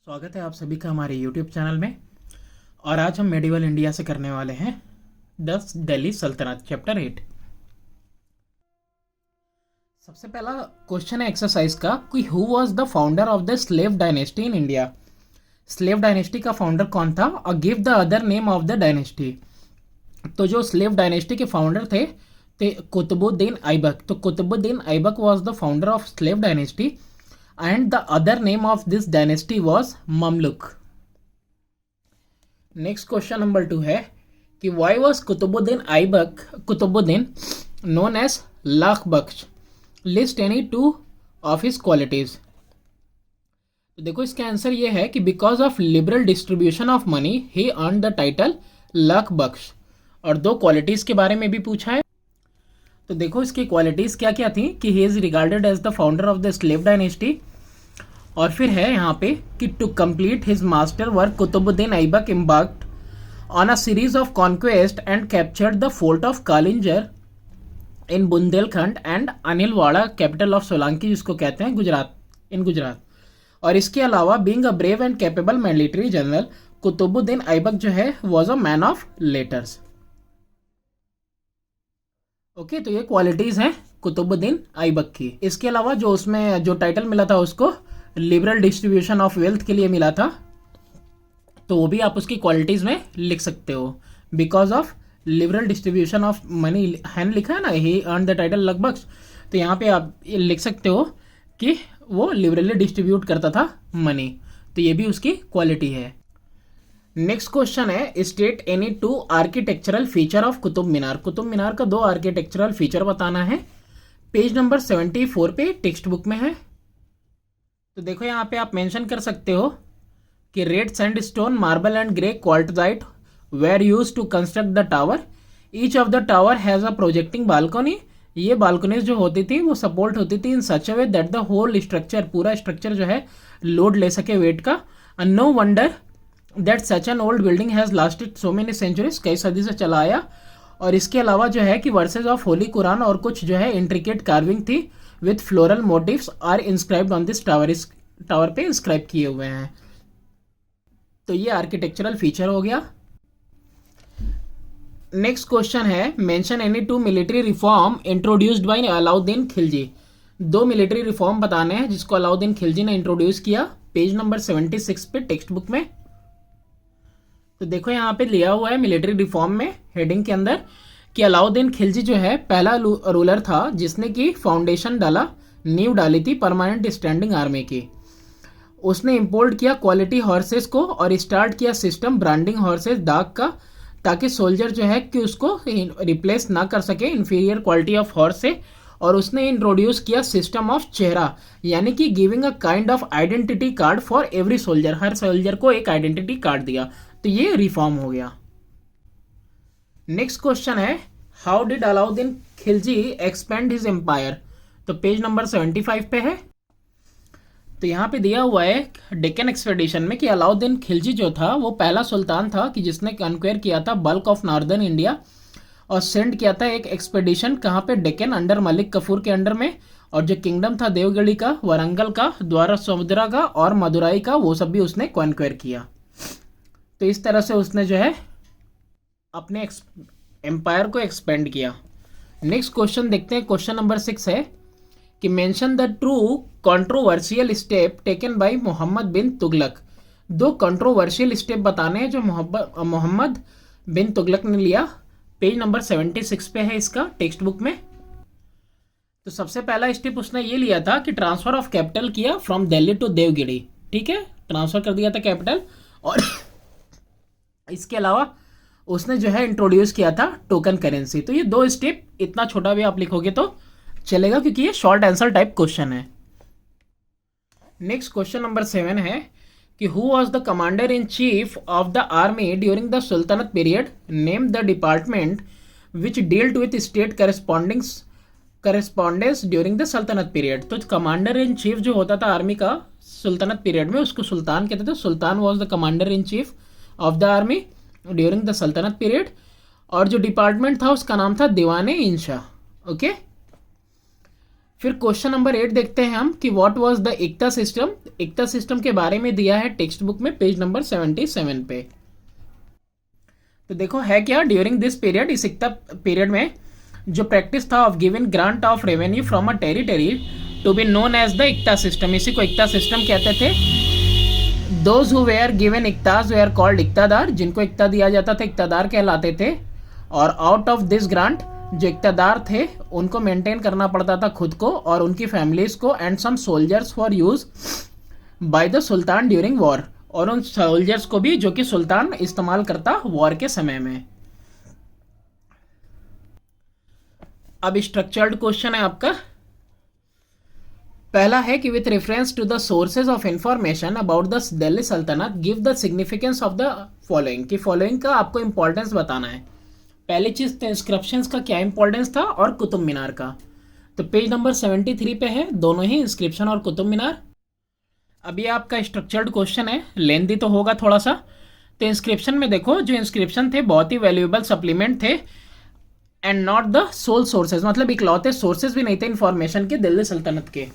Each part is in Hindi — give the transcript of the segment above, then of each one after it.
स्वागत है आप सभी का हमारे YouTube चैनल में। और आज हम मेडिवल इंडिया से करने वाले हैं द दिल्ली सल्तनत चैप्टर 8। सबसे पहला क्वेश्चन है एक्सरसाइज का कि who was the founder of the slave dynasty in India. Slave dynasty का फाउंडर कौन था और give the other name of the dynasty. तो जो स्लेव डायनेस्टी के फाउंडर थे कुतुबुद्दीन ऐबक। तो Qutubuddin Aibak was the founder of slave dynasty and the other name of this dynasty was Mamluk. Next question number 2 है कि why was Qutubuddin known as lakh Bakhsh. List any two of his qualities। तो देखो इसका आंसर ये है कि because of liberal distribution of money he earn the title Lakh Bakhsh. और दो क्वालिटीज के बारे में भी पूछा है। तो देखो इसकी क्वालिटीज क्या क्या थी कि he is regarded as the founder of the slave dynasty. और फिर है यहाँ पे कि to complete his master work Qutubuddin Aibak embarked on a series of conquest and captured the fort of Kalinjar in Bundelkhand and Anilwara capital of Solanki जिसको कहते हैं गुजरात। और इसके अलावा being a brave and capable military general Qutubuddin Aibak जो है was a man of letters. Okay, तो ये क्वालिटीज हैं कुतुबुद्दीन ऐबक की। इसके अलावा जो उसमें जो टाइटल मिला था उसको लिबरल डिस्ट्रीब्यूशन ऑफ वेल्थ के लिए मिला था, तो वो भी आप उसकी क्वालिटीज में लिख सकते हो। Because of liberal distribution of money हैन लिखा है ना, he earn the title Lakh Bakhsh. तो यहाँ पे आप ये लिख सकते हो कि वो लिबरली डिस्ट्रीब्यूट करता था मनी, तो ये भी उसकी क्वालिटी है। Next question is state any two architectural feature of Qutub Minar. Qutub Minar का दो आर्किटेक्चरल फीचर बताना है। पेज नंबर 74 पे टेक्स्ट बुक में है। तो देखो यहाँ पे आप मेंशन कर सकते हो कि red sandstone marble and grey quartzite were used to construct the tower. Each of the tower has a projecting balcony. ये बालकनीज जो होती थी वो सपोर्ट होती थी in such a way that the whole structure, पूरा स्ट्रक्चर जो है लोड ले सके वेट का। And no wonder that such an old building has lasted so many centuries, कई सदी से चला आया। और इसके अलावा जो है कि वर्सेज ऑफ होली कुरान और कुछ जो है इंट्रिकेट कार्विंग थी with floral motifs are inscribed on this tower. इस टावर पे इंस्क्राइब किए हुए हैं। तो ये आर्किटेक्चरल फीचर हो गया। नेक्स्ट क्वेश्चन है mention any two military reform introduced by Alauddin Khilji. दो मिलिट्री रिफॉर्म बताने हैं जिसको अलाउद्दीन खिलजी ने इंट्रोड्यूस किया। पेज नंबर 76 पे टेक्स्ट बुक में। तो देखो यहाँ पे लिया हुआ है मिलिट्री रिफॉर्म में हेडिंग के अंदर कि अलाउद्दीन खिलजी जो है पहला रूलर था जिसने की फाउंडेशन डाला, नींव डाली थी परमानेंट स्टैंडिंग आर्मी की। उसने इंपोर्ट किया क्वालिटी हॉर्सेस को और स्टार्ट किया सिस्टम ब्रांडिंग हॉर्सेस डाक का, ताकि सोल्जर जो है कि उसको रिप्लेस ना कर सके इंफीरियर क्वालिटी ऑफ हॉर्स से। और उसने इंट्रोड्यूस किया सिस्टम ऑफ चेहरा, यानी कि giving a kind of identity card for every soldier. Her soldier को एक आइडेंटिटी कार्ड दिया, तो ये रिफॉर्म हो गया। नेक्स्ट क्वेश्चन है how did Alauddin Khilji expand his empire. तो पेज नंबर 75 पे है। तो यहाँ पे दिया हुआ है डेक्कन एक्सपेडिशन में कि अलाउद्दीन खिलजी जो था वो पहला सुल्तान था कि जिसने कन्क्वेयर किया था बल्क ऑफ नॉर्दर्न इंडिया और सेंड किया था एक एक्सपेडिशन कहाँ पे, डेक्कन, अंडर मलिक कफूर के अंडर में। और जो किंगडम था देवगढ़ी का, वारंगल का, द्वारा समुद्रा का और मदुराई का, वो सब भी उसने कन्क्वेयर किया। तो इस तरह से उसने जो है अपने एम्पायर को एक्सपेंड किया। नेक्स्ट क्वेश्चन देखते हैं। क्वेश्चन नंबर 6 है कि mention the two controversial step taken by Mohammed bin Tughlaq. दो कंट्रोवर्शियल स्टेप बताने हैं जो मोहम्मद बिन तुगलक ने लिया। पेज नंबर 76 पे है इसका टेक्स्ट बुक में। तो सबसे पहला स्टेप उसने ये लिया था कि ट्रांसफर ऑफ कैपिटल किया फ्रॉम दिल्ली टू देवगिरी। ठीक है, ट्रांसफर कर दिया था कैपिटल। और इसके अलावा उसने जो है इंट्रोड्यूस किया था टोकन करेंसी। तो ये दो स्टेप, इतना छोटा भी आप लिखोगे तो चलेगा क्योंकि ये शॉर्ट आंसर टाइप क्वेश्चन है। नेक्स्ट क्वेश्चन नंबर 7 है कि who was the commander in chief of the army during the sultanate period. Name the department which dealt with state correspondence during the sultanate period. तो कमांडर इन चीफ जो होता था आर्मी का सुल्तानत पीरियड में उसको सुल्तान कहते थे। Sultan was the commander in chief of the army during the sultanate period. और जो डिपार्टमेंट था उसका नाम था दीवाने इंशा। ओके, फिर क्वेश्चन नंबर 8 देखते हैं हम कि what was the iqta system. Iqta system के बारे में दिया है टेक्स्ट बुक में पेज नंबर 77 पे। तो देखो है क्या, ड्यूरिंग दिस पीरियड, इस एकता पीरियड में जो प्रैक्टिस था of giving grant of revenue from a territory to be known as the iqta system, इसी को एकता सिस्टम कहते थे। Those who were given iqtas were called iqtadar, जिनको इक्ता दिया जाता था इक्तादार कहलाते थे। और आउट ऑफ दिस ग्रांट, जो इक्तादार थे उनको मेंटेन करना पड़ता था खुद को और उनकी फैमिलीज को, and some soldiers for use by the sultan during war, और उन सोल्जर्स को भी जो कि सुल्तान इस्तेमाल करता वॉर के समय में। अब स्ट्रक्चर्ड क्वेश्चन है आपका। पहला है कि with reference to the sources of information about the Delhi sultanate give the significance of the following, कि फॉलोइंग का आपको इंपॉर्टेंस बताना है। पहली चीज तो इंस्क्रिप्शंस का क्या इंपॉर्टेंस था और कुतुब मीनार का। तो पेज नंबर 73 पे है दोनों ही, इंस्क्रिप्शन और कुतुब मीनार। अभी आपका स्ट्रक्चर्ड क्वेश्चन है, लेंथी तो होगा थोड़ा सा। तो इंस्क्रिप्शन में देखो, जो इंस्क्रिप्शन थे बहुत ही वैल्यूएबल सप्लीमेंट थे and not the sole sources, मतलब इकलौते सोर्सेज भी नहीं थे इंफॉर्मेशन के दिल्ली सल्तनत के।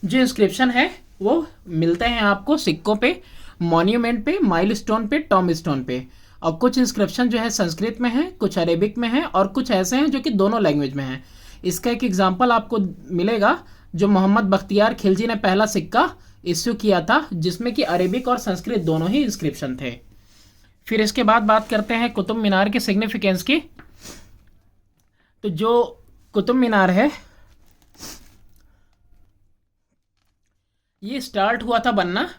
जो इंस्क्रिप्शन है वो मिलते हैं आपको सिक्कों पे, मॉन्यूमेंट पे, माइलस्टोन पे, टॉम स्टोन पे। और कुछ इंस्क्रिप्शन जो है संस्कृत में है, कुछ अरेबिक में है और कुछ ऐसे हैं जो कि दोनों लैंग्वेज में हैं। इसका एक एग्जांपल आपको मिलेगा, जो मोहम्मद बख्तियार खिलजी ने पहला सिक्का इश्यू किया था जिसमें कि अरेबिक और संस्कृत दोनों ही इंस्क्रिप्शन थे। फिर इसके बाद बात करते हैं कुतुब मीनार के सिग्निफिकेंस की। तो जो कुतुब मीनार है ये स्टार्ट हुआ था बनना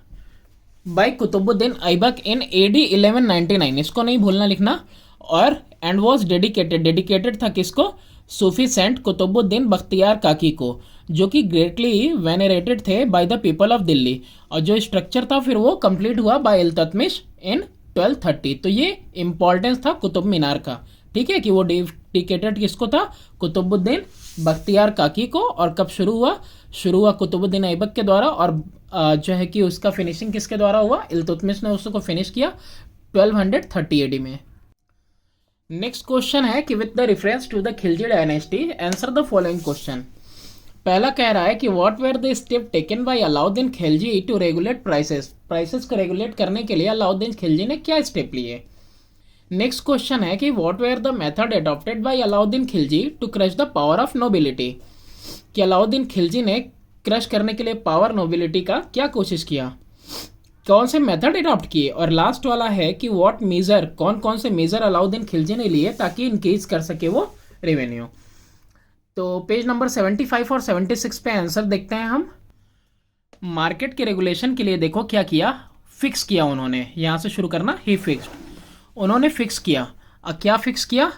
बाय कुतुबुद्दीन ऐबक इन AD 1199, इसको नहीं भूलना लिखना। और एंड वॉज डेडिकेटेड था किसको, सूफी सेंट कुतुबुद्दीन बख्तियार काकी को, जो कि ग्रेटली वेनरेटेड थे by the people of Delhi. और जो स्ट्रक्चर था फिर वो कंप्लीट हुआ बाय इल्तुतमिश इन 1230। तो ये इंपॉर्टेंस था कुतुब मीनार का, ठीक है, कि वो डेडिकेटेड किसको था, कुतुबुद्दीन बख्तियार काकी को। और कब शुरू हुआ कुतुबुद्दीन ऐबक के द्वारा, और जो है कि उसका फिनिशिंग किसके द्वारा हुआ, इल्तुतमिश ने उसको फिनिश किया 1230 AD में। नेक्स्ट क्वेश्चन है कि with the reference to the Khilji dynasty answer the following question. पहला कह रहा है कि what were the step taken by Alauddin Khilji to regulate prices को रेगुलेट करने के लिए अलाउद्दीन खिलजी ने क्या स्टेप लिए। नेक्स्ट क्वेश्चन है कि what were the method adopted by Alauddin Khilji to crush the power of nobility, कि अलाउद्दीन खिलजी ने क्रश करने के लिए पावर नोबिलिटी का क्या कोशिश किया, कौन से मेथड अडॉप्ट किए। और लास्ट वाला है कि व्हाट मेजर, कौन कौन से मेजर अलाउद्दीन खिलजी ने लिए ताकि इंक्रीज कर सके वो रेवेन्यू। तो पेज नंबर 75 और 76 पे आंसर देखते हैं हम। मार्केट के रेगुलेशन के लिए देखो क्या किया, फिक्स किया उन्होंने, यहाँ से शुरू करना, ही फिक्स्ड, उन्होंने फिक्स किया। क्या फिक्स किया,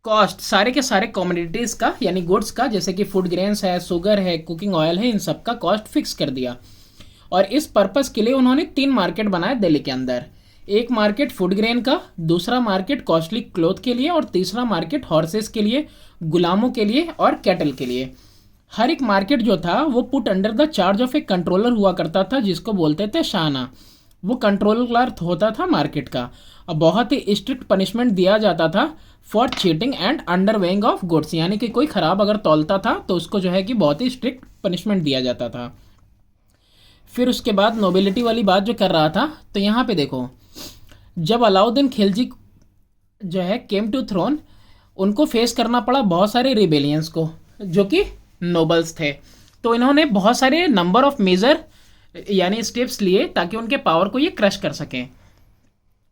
कॉस्ट सारे के सारे कमोडिटीज़ का यानी गुड्स का, जैसे कि फूड ग्रेन्स है, शुगर है, कुकिंग ऑयल है, इन सब का कॉस्ट फिक्स कर दिया। और इस पर्पस के लिए उन्होंने 3 मार्केट बनाए दिल्ली के अंदर। एक मार्केट फूड ग्रेन का, दूसरा मार्केट कॉस्टली क्लोथ के लिए और तीसरा मार्केट हॉर्सेस के लिए, गुलामों के लिए और कैटल के लिए। हर एक मार्केट जो था वो put under the charge of एक कंट्रोलर हुआ करता था जिसको बोलते थे शाना। वो कंट्रोलर होता था मार्केट का। और बहुत ही स्ट्रिक्ट पनिशमेंट दिया जाता था for cheating and underweighing of goods, यानी कि कोई खराब अगर तौलता था तो उसको जो है कि बहुत ही स्ट्रिक्ट पनिशमेंट दिया जाता था। फिर उसके बाद नोबिलिटी वाली बात जो कर रहा था, तो यहाँ पे देखो, जब अलाउद्दीन खिलजी जो है केम टू थ्रोन, उनको फेस करना पड़ा बहुत सारे रिबेलियंस को जो कि नोबल्स थे। तो इन्होंने बहुत सारे नंबर ऑफ मेजर यानी स्टेप्स लिए ताकि उनके पावर को ये क्रश कर सकें,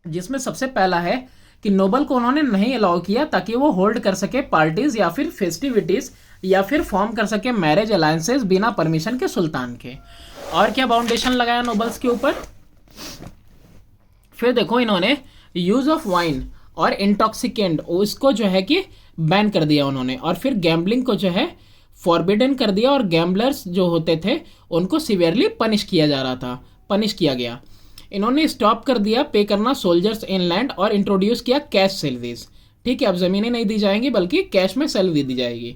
जिसमें सबसे पहला है कि नोबल को उन्होंने नहीं अलाउ किया ताकि वो होल्ड कर सके पार्टीज या फिर फेस्टिविटीज या फिर फॉर्म कर सके मैरिज अलायंसेस बिना परमिशन के सुल्तान के। और क्या बाउंडेशन लगाया नोबल्स के ऊपर। फिर देखो इन्होंने यूज ऑफ वाइन और इंटॉक्सिकेंट उसको जो है कि बैन कर दिया उन्होंने। और फिर गैम्बलिंग को जो है फॉरबिडन कर दिया और गैम्बलर्स जो होते थे उनको सिवियरली पनिश किया गया। इन्होंने स्टॉप कर दिया पे करना सोल्जर्स इनलैंड और इंट्रोड्यूस किया कैश सैलरीज। ठीक है, अब ज़मीनें नहीं दी जाएंगी बल्कि कैश में सैलरी दी जाएगी।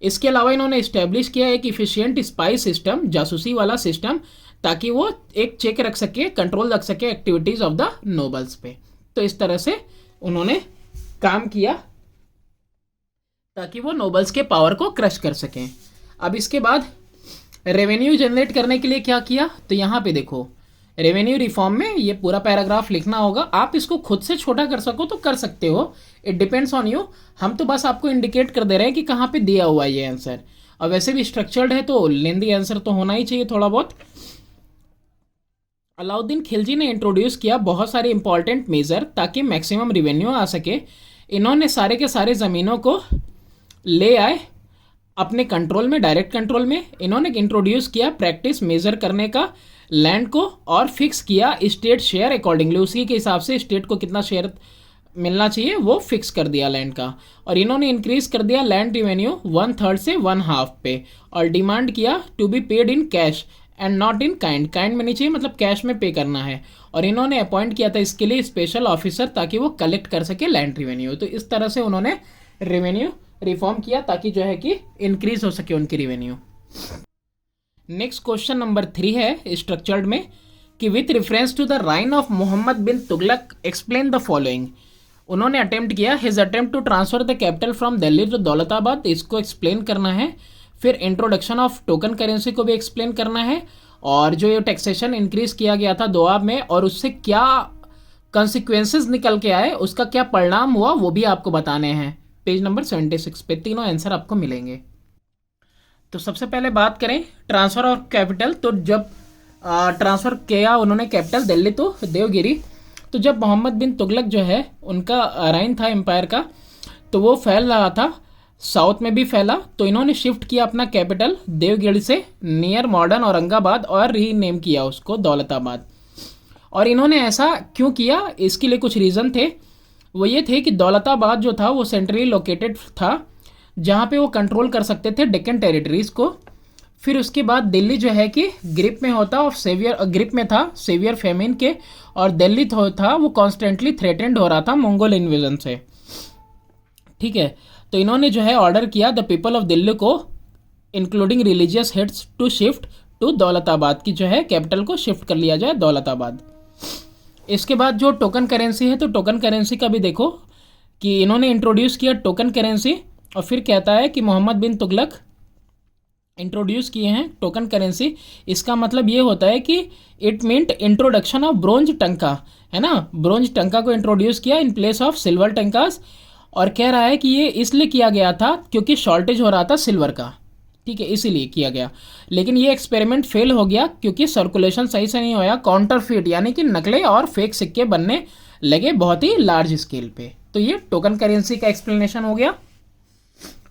इसके अलावा इन्होंने इस्टेब्लिश किया एक इफिशिएंट स्पाई सिस्टम, जासूसी वाला सिस्टम, ताकि वो एक चेक रख सके, कंट्रोल रख सके एक्टिविटीज़ ऑफ द नोबल्स पे। तो इस तरह से उन्होंने काम किया ताकि वो नोबल्स के पावर को क्रश कर सकें। अब इसके बाद रेवेन्यू जनरेट करने के लिए क्या किया, तो यहाँ पे देखो रेवेन्यू रिफॉर्म में ये पूरा पैराग्राफ लिखना होगा। आप इसको खुद से छोटा कर सको तो कर सकते हो, इट डिपेंड्स ऑन यू। हम तो बस आपको इंडिकेट कर दे रहे हैं कि कहाँ पे दिया हुआ है ये आंसर। और वैसे भी स्ट्रक्चर्ड है तो लेंदी आंसर तो होना ही चाहिए थोड़ा बहुत। अलाउद्दीन खिलजी ने इंट्रोड्यूस किया बहुत सारे इंपॉर्टेंट मेजर ताकि मैक्सिमम रिवेन्यू आ सके। इन्होंने सारे के सारे ज़मीनों को ले आए अपने कंट्रोल में, डायरेक्ट कंट्रोल में। इन्होंने इंट्रोड्यूस किया प्रैक्टिस मेजर करने का लैंड को, और फिक्स किया स्टेट शेयर अकॉर्डिंगली, उसी के हिसाब से स्टेट को कितना शेयर मिलना चाहिए वो फिक्स कर दिया लैंड का। और इन्होंने इंक्रीज कर दिया लैंड रिवेन्यू 1/3 से 1/2 पे, और डिमांड किया to be paid in cash and not in kind. Kind में नहीं चाहिए, मतलब कैश में पे करना है। और इन्होंने अपॉइंट किया था इसके लिए स्पेशल ऑफिसर ताकि वो कलेक्ट कर सके लैंड रिवेन्यू। तो इस तरह से उन्होंने रेवेन्यू रिफॉर्म किया ताकि जो है कि इंक्रीज हो सके उनकी रेवेन्यू। नेक्स्ट क्वेश्चन नंबर 3 है स्ट्रक्चर्ड में कि with reference to the reign of Mohammad bin Tughlaq explain the following. उन्होंने अटेम्प्ट किया his attempt to transfer the capital from Delhi to Daulatabad, इसको एक्सप्लेन करना है। फिर इंट्रोडक्शन ऑफ टोकन करेंसी को भी एक्सप्लेन करना है, और जो ये टैक्सेशन इंक्रीज किया गया था दोआब में और उससे क्या कंसिक्वेंसेस निकल के आए, उसका क्या परिणाम हुआ, वो भी आपको बताने हैं। पेज नंबर 76 पे तीनों आंसर आपको मिलेंगे। तो सबसे पहले बात करें ट्रांसफ़र ऑफ कैपिटल। तो जब ट्रांसफ़र किया उन्होंने कैपिटल दिल्ली तो देवगिरी, तो जब मोहम्मद बिन तुगलक जो है उनका राइन था एम्पायर का, तो वो फैल रहा था, साउथ में भी फैला, तो इन्होंने शिफ्ट किया अपना कैपिटल देवगिरी से नियर मॉडर्न औरंगाबाद और रीनेम किया उसको दौलताबाद। और इन्होंने ऐसा क्यों किया, इसके लिए कुछ रीज़न थे। वो ये थे कि दौलताबाद जो था वो सेंट्रली लोकेटेड था, जहाँ पे वो कंट्रोल कर सकते थे डेक्कन टेरिटरीज़ को। फिर उसके बाद दिल्ली जो है कि ग्रिप में होता और ग्रिप में था सेवियर फेमिन के, और दिल्ली था वो कॉन्स्टेंटली थ्रेटेंड हो रहा था मंगोल इन्वेजन से। ठीक है, तो इन्होंने जो है ऑर्डर किया द पीपल ऑफ दिल्ली को including religious heads to shift to Daulatabad, की जो है कैपिटल को शिफ्ट कर लिया जाए दौलताबाद। इसके बाद जो टोकन करेंसी है, तो टोकन करेंसी का भी देखो कि इन्होंने इंट्रोड्यूस किया टोकन करेंसी, और फिर कहता है कि मोहम्मद बिन तुगलक इंट्रोड्यूस किए हैं टोकन करेंसी। इसका मतलब ये होता है कि it meant introduction of bronze tanka, है ना, ब्रोंज टंका को इंट्रोड्यूस किया in place of silver tankas. और कह रहा है कि ये इसलिए किया गया था क्योंकि शॉर्टेज हो रहा था सिल्वर का, ठीक है, इसीलिए किया गया। लेकिन ये एक्सपेरिमेंट फेल हो गया क्योंकि सर्कुलेशन सही से नहीं होया, काउंटरफीट यानी कि नकले और फेक सिक्के बनने लगे बहुत ही लार्ज स्केल पे। तो ये टोकन करेंसी का एक्सप्लेनेशन हो गया।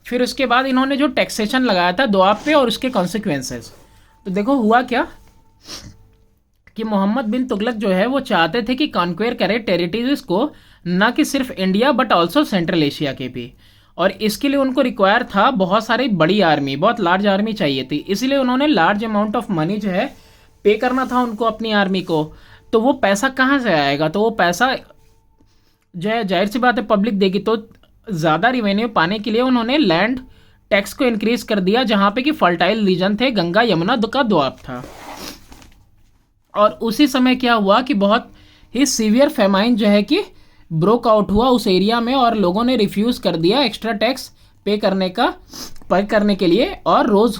फिर उसके बाद इन्होंने जो टैक्सेशन लगाया था दोआब पे और उसके कॉन्सिक्वेंसेस, तो देखो हुआ क्या कि मोहम्मद बिन तुगलक जो है वो चाहते थे कि कॉन्क्वेयर करे टेरिटरीज को, न कि सिर्फ India but also central Asia के भी। और इसके लिए उनको रिक्वायर था बहुत सारी बड़ी आर्मी, बहुत लार्ज आर्मी चाहिए थी, इसलिए उन्होंने लार्ज अमाउंट ऑफ मनी जो है पे करना था उनको अपनी आर्मी को। तो वो पैसा कहाँ से आएगा, तो वो पैसा जो है जाहिर सी बात है पब्लिक देगी। तो ज़्यादा रिवेन्यू पाने के लिए उन्होंने लैंड टैक्स को इंक्रीज कर दिया जहाँ पे कि फर्टाइल रीजन थे, गंगा यमुना का दोआब था। और उसी समय क्या हुआ कि बहुत ही सीवियर फेमाइन जो है कि ब्रोक आउट हुआ उस एरिया में, और लोगों ने रिफ्यूज़ कर दिया एक्स्ट्रा टैक्स पे करने के लिए, और रोज़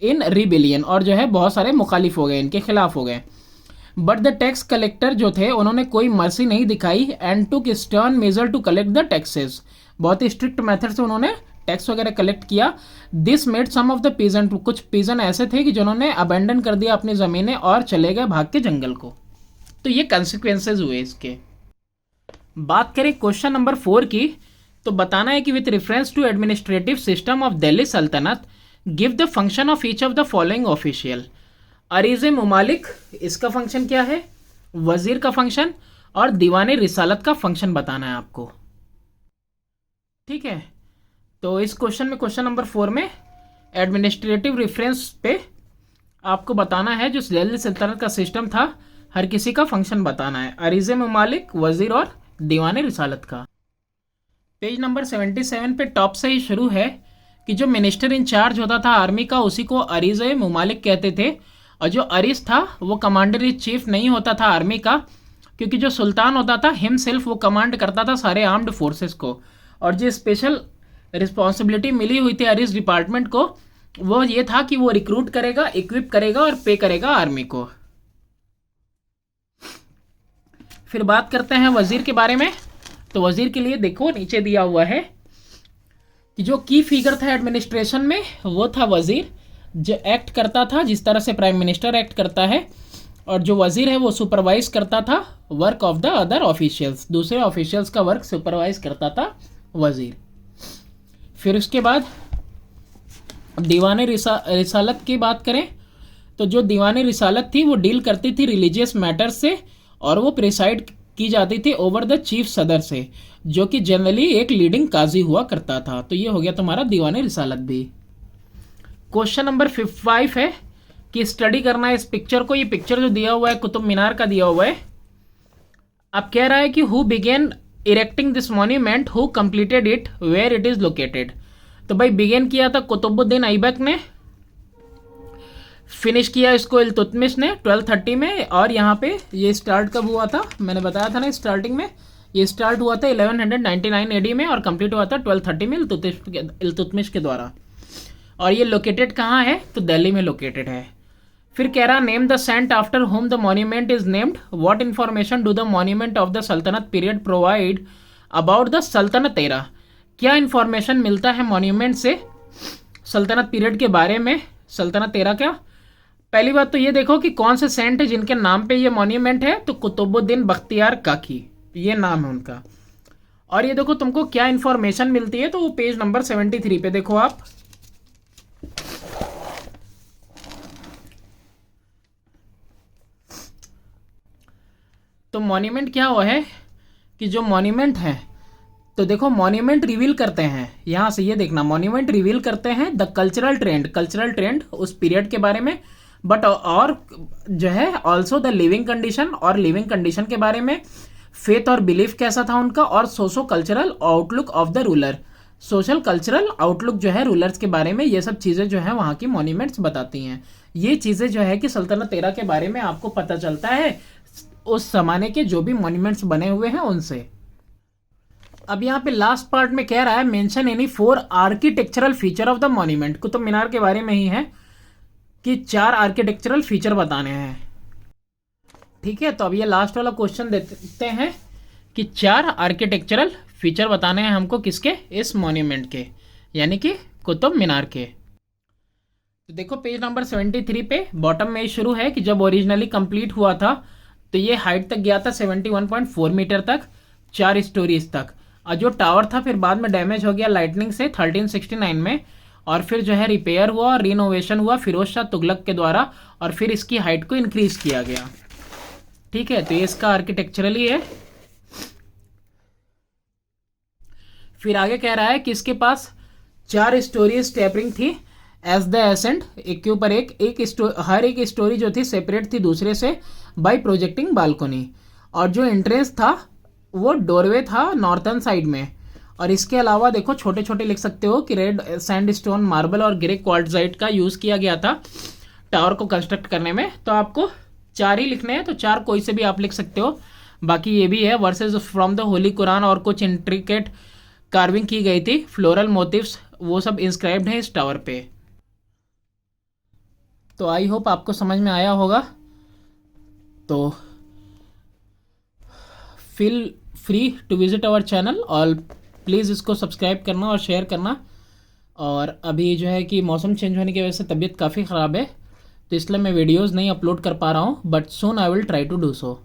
इन रिबिलियन, और जो है बहुत सारे मुखालिफ हो गए, इनके खिलाफ हो गए। बट द टैक्स कलेक्टर जो थे उन्होंने कोई मर्सी नहीं दिखाई and took stern measure to collect the taxes. बहुत ही स्ट्रिक्ट मेथड से उन्होंने टैक्स वगैरह कलेक्ट किया। This made some of the pigeon, कुछ पीजन ऐसे थे कि जिन्होंने अबेंडन कर दिया अपनी ज़मीनें और चले गए भाग के जंगल को। तो ये कंसिक्वेंसेज हुए इसके। बात करें क्वेश्चन नंबर 4 की, तो बताना है कि with reference to administrative system of Delhi sultanate give the function of each of the following official. Ariz Mumalik, इसका फंक्शन क्या है, वजीर का फंक्शन, और दीवाने रिसालत का फंक्शन बताना है आपको। ठीक है, तो इस क्वेश्चन में क्वेश्चन नंबर 4 में एडमिनिस्ट्रेटिव रेफरेंस पे आपको बताना है जो दिल्ली सल्तनत का सिस्टम था, हर किसी का फंक्शन बताना है, अरीज मुमालिक, वजीर और दीवाने रिसालत का। पेज नंबर 77 पे टॉप से ही शुरू है कि जो मिनिस्टर इंचार्ज होता था आर्मी का उसी को अरीज मुमालिक कहते थे, और जो अरीज था वो कमांडर इन चीफ नहीं होता था आर्मी का, क्योंकि जो सुल्तान होता था हिमसेल्फ वो कमांड करता था सारे आर्म्ड फोर्सेस को। और जो स्पेशल रिस्पॉन्सिबिलिटी मिली हुई थी अरीज डिपार्टमेंट को, वो ये था कि वो रिक्रूट करेगा, इक्विप करेगा और पे करेगा आर्मी को। फिर बात करते हैं वजीर के बारे में। तो वजीर के लिए देखो नीचे दिया हुआ है कि जो की फिगर था एडमिनिस्ट्रेशन में वो था वजीर, जो एक्ट करता था जिस तरह से प्राइम मिनिस्टर एक्ट करता है, और जो वजीर है वो सुपरवाइज करता था work of the other officials, दूसरे ऑफिशियल्स का वर्क सुपरवाइज करता था वजीर। फिर उसके बाद दीवान रिसालत की बात करें तो जो दीवान रिसालत थी वो डील करती थी रिलीजियस मैटर्स से, और वो प्रिसाइड की जाती थी ओवर द चीफ सदर से, जो कि जनरली एक लीडिंग काजी हुआ करता था। तो ये हो गया तुम्हारा दीवान रिसालत भी। क्वेश्चन नंबर 5 है कि स्टडी करना है इस पिक्चर को। ये पिक्चर जो दिया हुआ है कुतुब मीनार का दिया हुआ है। अब कह रहा है कि who began erecting this monument, who completed it, where it is located. तो भाई बिगेन किया था कुतुबुद्दीन ऐबक ने, फिनिश किया इसको इल्तुतमिश ने 1230 में। और यहाँ पे ये स्टार्ट कब हुआ था, मैंने बताया था ना स्टार्टिंग में, ये स्टार्ट हुआ था 1199 एडी में और कंप्लीट हुआ था 1230 में इल्तुतमिश के द्वारा। और ये लोकेटेड कहाँ है, तो दिल्ली में लोकेटेड है। फिर कह रहा name the saint after whom the monument is named, what information do the monument of the sultanate period provide about the sultanate era. क्या इन्फॉर्मेशन मिलता है मॉन्यूमेंट से सल्तनत पीरियड के बारे में, सल्तनत एरा क्या। पहली बात तो ये देखो कि कौन से सेंट है जिनके नाम पे ये मॉन्यूमेंट है, तो कुतुबुद्दीन बख्तियार काकी, ये नाम है उनका। और ये देखो तुमको क्या इन्फॉर्मेशन मिलती है, तो वो पेज नंबर 73 पे देखो आप। तो मॉन्यूमेंट क्या हुआ है कि जो मॉन्यूमेंट है, तो देखो मॉन्यूमेंट रिवील करते हैं, यहां से ये देखना मॉन्यूमेंट रिवील करते हैं द कल्चरल ट्रेंड उस पीरियड के बारे में, बट और जो है ऑल्सो द लिविंग कंडीशन, और लिविंग कंडीशन के बारे में, फेथ और बिलीफ कैसा था उनका, और socio cultural outlook of the ruler, social cultural outlook जो है रूलर्स के बारे में, ये सब चीज़ें जो है वहाँ की मॉन्यूमेंट्स बताती हैं। ये चीज़ें जो है कि सल्तनत एरा के बारे में आपको पता चलता है उस जमाने के जो भी मॉन्यूमेंट्स बने हुए हैं उनसे। अब यहाँ पे लास्ट पार्ट में कह रहा है mention any 4 architectural feature of the monument, Qutub Minar के बारे में ही है कि 4 आर्किटेक्चरल फीचर बताने हैं। ठीक है, तो अब ये लास्ट वाला क्वेश्चन देते हैं कि 4 आर्किटेक्चरल फीचर बताने हैं हमको किसके, इस मॉन्यूमेंट के, यानी कि कुतुब मीनार के। तो देखो पेज नंबर 73 पे बॉटम में शुरू है कि जब ओरिजिनली कंप्लीट हुआ था तो ये हाइट तक गया था 71.4 मीटर तक, 4 स्टोरीज तक। और जो टावर था फिर बाद में डैमेज हो गया लाइटनिंग से 1369 में, और फिर जो है रिपेयर हुआ और रिनोवेशन हुआ फिरोज शाह तुगलक के द्वारा, और फिर इसकी हाइट को इंक्रीज किया गया। ठीक है, तो ये इसका आर्किटेक्चरली है। फिर आगे कह रहा है कि इसके पास 4 स्टोरीज टेपरिंग थी एज द एसेंट, एक के ऊपर हर एक स्टोरी जो थी सेपरेट थी दूसरे से बाय प्रोजेक्टिंग बालकोनी, और जो एंट्रेंस था वो डोरवे था नॉर्थन साइड में। और इसके अलावा देखो छोटे छोटे लिख सकते हो कि रेड सैंडस्टोन, मार्बल और ग्रे क्वार्टजाइट का यूज़ किया गया था टावर को कंस्ट्रक्ट करने में। तो आपको 4 ही लिखने हैं, तो 4 कोई से भी आप लिख सकते हो। बाकी ये भी है versus from the Holi Quran, और कुछ इंट्रिकेट कार्विंग की गई थी, फ्लोरल मोटिव्स वो सब इंस्क्राइब्ड है इस टावर पे। तो आई होप आपको समझ में आया होगा। तो feel free to visit our channel और प्लीज़ इसको सब्सक्राइब करना और शेयर करना। और अभी जो है कि मौसम चेंज होने की वजह से तबीयत काफ़ी ख़राब है, तो इसलिए मैं वीडियोज़ नहीं अपलोड कर पा रहा हूँ, but soon I will try to do so.